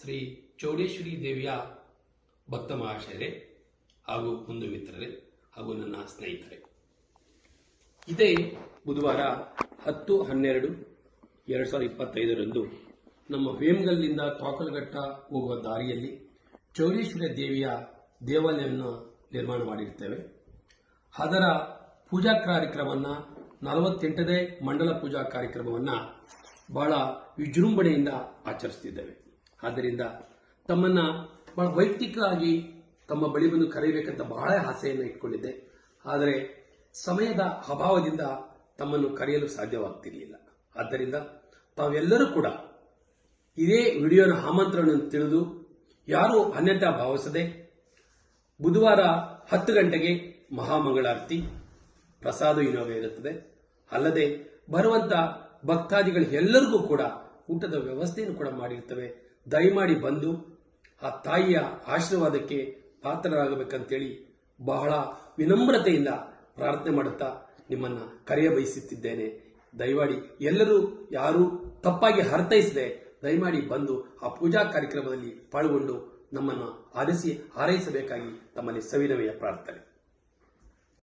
ಶ್ರೀ ಚೌಡೇಶ್ವರಿ ದೇವಿಯ ಭಕ್ತ ಮಹಾಶಯರೇ ಹಾಗೂ ಬಂಧು ಮಿತ್ರರೇ ಹಾಗೂ ನನ್ನ ಸ್ನೇಹಿತರೆ, ಇದೇ ಬುಧವಾರ 10/12/2025 ನಮ್ಮ ವೇಮಗಲ್ನಿಂದ ಕಾಕಲಘಟ್ಟ ಹೋಗುವ ದಾರಿಯಲ್ಲಿ ಚೌಡೇಶ್ವರಿ ದೇವಿಯ ದೇವಾಲಯವನ್ನು ನಿರ್ಮಾಣ ಮಾಡಿರ್ತೇವೆ. ಅದರ ಪೂಜಾ ಕಾರ್ಯಕ್ರಮವನ್ನು 48ನೇ ಮಂಡಲ ಪೂಜಾ ಕಾರ್ಯಕ್ರಮವನ್ನು ಬಹಳ ವಿಜೃಂಭಣೆಯಿಂದ ಆಚರಿಸುತ್ತಿದ್ದೇವೆ. ಆದ್ದರಿಂದ ತಮ್ಮನ್ನ ಬಹಳ ವೈಯಕ್ತಿಕವಾಗಿ ತಮ್ಮ ಬಳಿ ಬಂದು ಕರೆಯಬೇಕಂತ ಬಹಳ ಆಸೆಯನ್ನು ಇಟ್ಕೊಂಡಿದ್ದೆ. ಆದರೆ ಸಮಯದ ಅಭಾವದಿಂದ ತಮ್ಮನ್ನು ಕರೆಯಲು ಸಾಧ್ಯವಾಗ್ತಿರಲಿಲ್ಲ. ಆದ್ದರಿಂದ ತಾವೆಲ್ಲರೂ ಕೂಡ ಇದೇ ವಿಡಿಯೋನ ಆಮಂತ್ರಣವನ್ನು ತಿಳಿದು ಯಾರೂ ಅನ್ಯತಾ ಭಾವಿಸದೆ ಬುಧವಾರ 10 ಗಂಟೆಗೆ ಮಹಾಮಂಗಳಾರತಿ ಪ್ರಸಾದ ವಿನಿಯೋಗ ಇರುತ್ತದೆ. ಅಲ್ಲದೆ ಬರುವಂತ ಭಕ್ತಾದಿಗಳಿಗೆಲ್ಲರಿಗೂ ಕೂಡ ಊಟದ ವ್ಯವಸ್ಥೆಯನ್ನು ಕೂಡ ಮಾಡಿರ್ತೇವೆ. ದಯಮಾಡಿ ಬಂದು ಆ ತಾಯಿಯ ಆಶೀರ್ವಾದಕ್ಕೆ ಪಾತ್ರರಾಗಬೇಕಂತೇಳಿ ಬಹಳ ವಿನಮ್ರತೆಯಿಂದ ಪ್ರಾರ್ಥನೆ ಮಾಡುತ್ತಾ ನಿಮ್ಮನ್ನ ಕರೆಯ ಬಯಸುತ್ತಿದ್ದೇನೆ. ದಯಮಾಡಿ ಎಲ್ಲರೂ ಯಾರು ತಪ್ಪಾಗಿ ಅರ್ಥೈಸದೆ ದಯಮಾಡಿ ಬಂದು ಆ ಪೂಜಾ ಕಾರ್ಯಕ್ರಮದಲ್ಲಿ ಪಾಲ್ಗೊಂಡು ನಮ್ಮನ್ನು ಹಾರೈಸಬೇಕಾಗಿ ತಮ್ಮಲ್ಲಿ ಸವಿನಯ ಪ್ರಾರ್ಥನೆ.